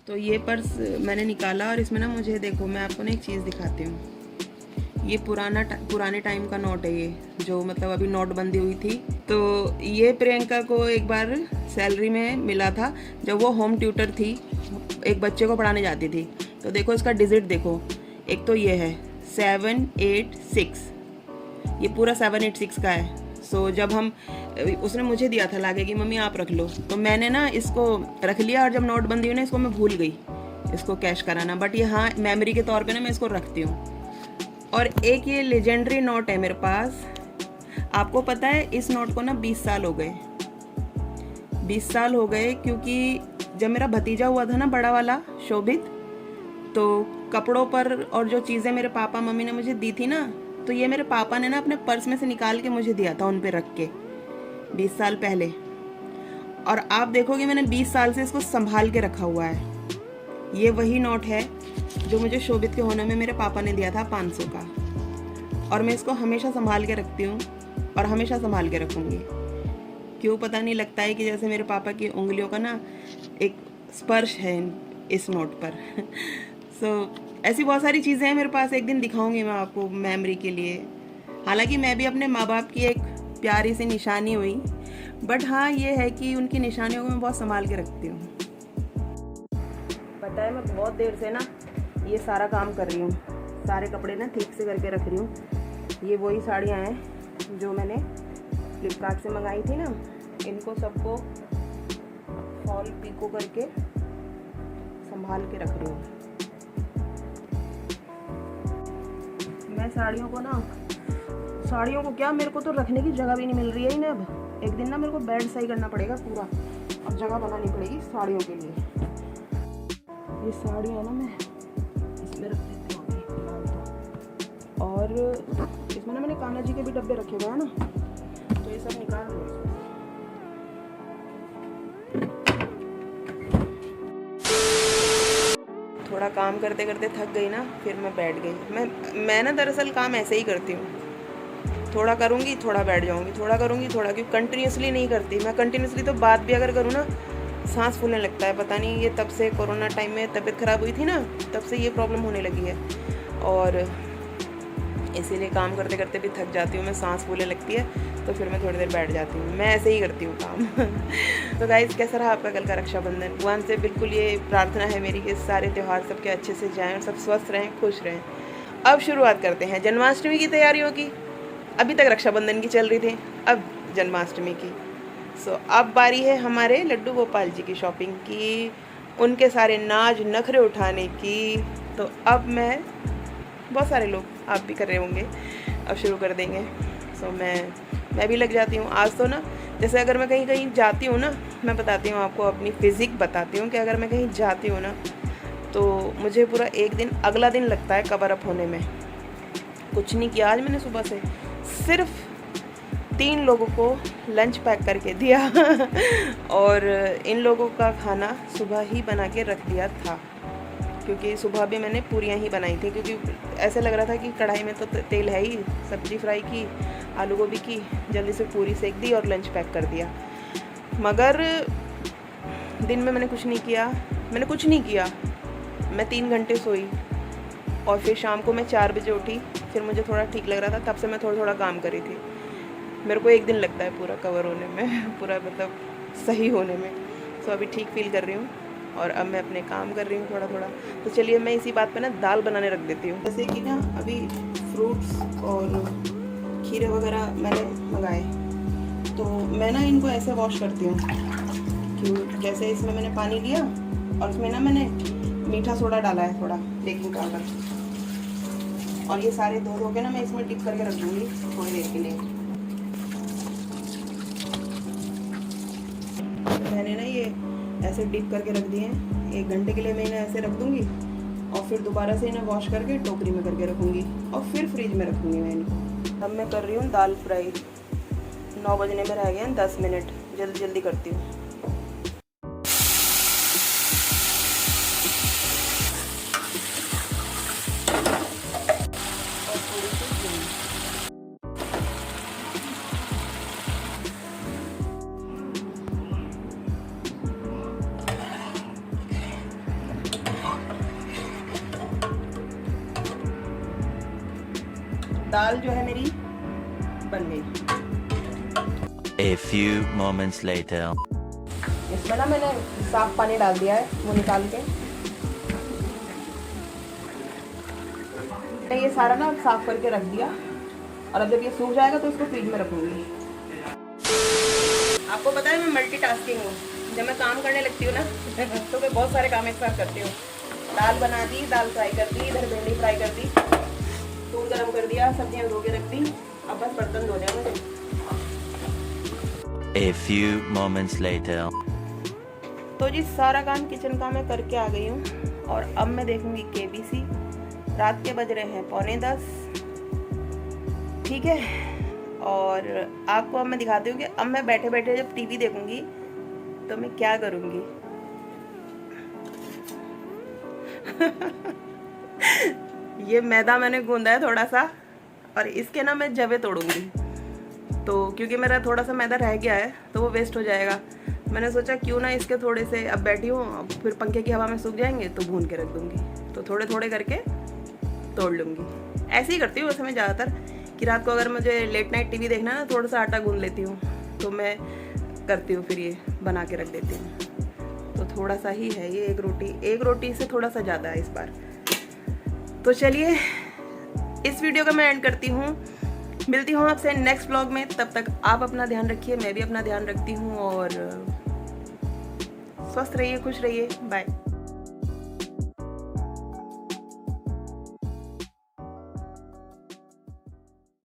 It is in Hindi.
तो ये पर्स मैंने निकाला और इसमें ना मुझे देखो, मैं आपको ना एक चीज़ दिखाती हूँ। ये पुराने टाइम का नोट है ये, जो मतलब अभी नोटबंदी हुई थी। तो ये प्रियंका को एक बार सैलरी में मिला था जब वो होम ट्यूटर थी, एक बच्चे को पढ़ाने जाती थी। तो देखो इसका डिजिट देखो, एक तो ये है 786, ये पूरा 786 का है। सो जब हम उसने मुझे दिया था लाके कि मम्मी आप रख लो, तो मैंने ना इसको रख लिया, और जब नोटबंदी हुई ना इसको मैं भूल गई इसको कैश कराना। बट ये हाँ मेमोरी के तौर पे ना मैं इसको रखती हूँ। और एक ये लेजेंडरी नोट है मेरे पास। आपको पता है इस नोट को ना 20 साल हो गए, 20 साल हो गए, क्योंकि जब मेरा भतीजा हुआ था ना बड़ा वाला शोभित, तो कपड़ों पर और जो चीज़ें मेरे पापा मम्मी ने मुझे दी थी ना, तो ये मेरे पापा ने ना अपने पर्स में से निकाल के मुझे दिया था उन पे रख के 20 साल पहले। और आप देखोगे मैंने 20 साल से इसको संभाल के रखा हुआ है। ये वही नोट है जो मुझे शोभित के होने में मेरे पापा ने दिया था 500 का, और मैं इसको हमेशा संभाल के रखती हूँ और हमेशा संभाल के रखूँगी। क्यों पता नहीं, लगता है कि जैसे मेरे पापा की उंगलियों का ना एक स्पर्श है इस नोट पर। ऐसी बहुत सारी चीज़ें हैं मेरे पास, एक दिन दिखाऊंगी मैं आपको मेमोरी के लिए। हालांकि मैं भी अपने माँ बाप की एक प्यारी सी निशानी हुई, बट हाँ ये है कि उनकी निशानियों को मैं बहुत संभाल के रखती हूँ। पता है मैं बहुत देर से ना ये सारा काम कर रही हूँ, सारे कपड़े ना ठीक से करके रख रही हूँ। ये वही साड़ियाँ हैं जो मैंने फ्लिपकार्ट से मंगाई थी ना, इनको सबको फॉल पीको करके संभाल के रख रही हूँ। मैं साड़ियों को क्या, मेरे को तो रखने की जगह भी नहीं मिल रही है इन्हें। अब एक दिन ना मेरे को बेड सही करना पड़ेगा पूरा, और जगह बनानी पड़ेगी साड़ियों के लिए। ये साड़ी है ना मैं इसमें रख देती हूँ अभी। और इसमें ना मैंने कान्हा जी के भी डब्बे रखे हुए हैं ना, तो ये सब निकाल दूँ। थोड़ा काम करते करते थक गई ना, फिर मैं बैठ गई। मैं ना दरअसल काम ऐसे ही करती हूँ, थोड़ा करूँगी थोड़ा बैठ जाऊँगी, थोड़ा करूँगी थोड़ा, क्योंकि कंटिन्यूसली नहीं करती मैं। कंटिन्यूसली तो बात भी अगर करूँ ना सांस फूलने लगता है। पता नहीं ये तब से कोरोना टाइम में तबीयत ख़राब हुई थी ना, तब से ये प्रॉब्लम होने लगी है, और इसीलिए काम करते करते भी थक जाती हूँ मैं, सांस फूलने लगती है, तो फिर मैं थोड़ी देर बैठ जाती हूँ। मैं ऐसे ही करती हूँ काम। तो गाइस कैसा रहा आपका कल का रक्षाबंधन? भगवान से बिल्कुल ये प्रार्थना है मेरी कि सारे त्यौहार सबके अच्छे से जाएं और सब स्वस्थ रहें, खुश रहें। अब शुरुआत करते हैं जन्माष्टमी की तैयारियों की। अभी तक रक्षाबंधन की चल रही थी, अब जन्माष्टमी की। अब बारी है हमारे लड्डू गोपाल जी की शॉपिंग की, उनके सारे नाज नखरे उठाने की। तो अब मैं, बहुत सारे लोग आप भी कर रहे होंगे, अब शुरू कर देंगे। मैं भी लग जाती हूँ आज तो ना। जैसे अगर मैं कहीं कहीं जाती हूँ ना, मैं बताती हूँ आपको, अपनी फिज़िक बताती हूँ कि अगर मैं कहीं जाती हूँ ना, तो मुझे पूरा एक दिन, अगला दिन लगता है कवर अप होने में। कुछ नहीं किया आज मैंने सुबह से, सिर्फ 3 लोगों को लंच पैक करके दिया और इन लोगों का खाना सुबह ही बना के रख दिया था, क्योंकि सुबह भी मैंने पूरियाँ ही बनाई थी, क्योंकि ऐसे लग रहा था कि कढ़ाई में तो तेल है ही। सब्जी फ्राई की, आलू गोभी की, जल्दी से पूरी सेक दी और लंच पैक कर दिया। मगर दिन में मैंने कुछ नहीं किया। मैं 3 घंटे सोई, और फिर शाम को मैं 4 बजे उठी। फिर मुझे थोड़ा ठीक लग रहा था, तब से मैं थोड़ा काम करी थी। मेरे को एक दिन लगता है पूरा कवर होने में, पूरा मतलब सही होने में। अभी ठीक फील कर रही हूँ, और अब मैं अपने काम कर रही हूँ थोड़ा। तो चलिए मैं इसी बात पे ना दाल बनाने रख देती हूँ। जैसे कि ना अभी फ्रूट्स और खीरे वगैरह मैंने मंगाए, तो मैं ना इनको ऐसे वॉश करती हूँ कि जैसे इसमें मैंने पानी लिया, और इसमें ना मैंने मीठा सोडा डाला है, थोड़ा बेकिंग पाउडर, और ये सारे धो के ना मैं इसमें डिप करके रख दूँगी थोड़ी देर के लिए। मैंने ना ये ऐसे डिप करके रख दिए हैं, 1 घंटे के लिए मैं इन्हें ऐसे रख दूँगी, और फिर दोबारा से इन्हें वॉश करके टोकरी में करके रखूँगी, और फिर फ्रिज में रखूँगी मैं इनको। अब मैं कर रही हूँ दाल फ्राई। 9 बजने में रह गए हैं 10 मिनट, जल्दी करती हूँ। दाल जो है मेरी बन गई। A few moments later. इसमें ना मैंने साफ पानी डाल दिया है, वो निकाल के ये सारा ना साफ करके रख दिया। और अब जब ये सूख जाएगा तो इसको फ्रिज में रखूंगी। आपको पता है मैं मल्टीटास्किंग हूँ। जब मैं काम करने लगती हूँ ना तो मैं बहुत सारे काम एक साथ करती हूँ। दाल बना दी, दाल फ्राई कर दी, इधर भिंडी फ्राई कर दी, दूध गर्म कर दिया, सब्जियाँ धो के रख दी, अब बस बर्तन धो जाए मुझे। A few moments later. तो जी सारा काम किचन का मैं करके आ गई हूँ और अब मैं देखूंगी KBC। रात के बज रहे हैं 9:45, ठीक है। और आपको अब मैं दिखाती हूँ कि अब मैं बैठे बैठे जब टीवी देखूंगी तो मैं क्या करूँगी। ये मैदा मैंने गूंदा है थोड़ा सा और इसके ना मैं जवे तोड़ूंगी। तो क्योंकि मेरा थोड़ा सा मैदा रह गया है तो वो वेस्ट हो जाएगा। मैंने सोचा क्यों ना इसके थोड़े से, अब बैठी हूँ, अब फिर पंखे की हवा में सूख जाएंगे तो भून के रख दूँगी। तो थोड़े थोड़े करके तोड़ लूँगी। ऐसे ही करती हूँ वैसे मैं ज़्यादातर, कि रात को अगर मुझे लेट नाइट टीवी देखना है ना, थोड़ा सा आटा गूंद लेती हूँ। तो मैं करती हूँ फिर ये बना के रख देती हूँ। तो थोड़ा सा ही है ये, एक रोटी से थोड़ा सा ज़्यादा है इस बार। तो चलिए इस वीडियो का मैं एंड करती हूँ। मिलती हूँ आपसे नेक्स्ट व्लॉग में। तब तक आप अपना ध्यान रखिए, मैं भी अपना ध्यान रखती हूँ और स्वस्थ रहिए, खुश रहिए। बाय।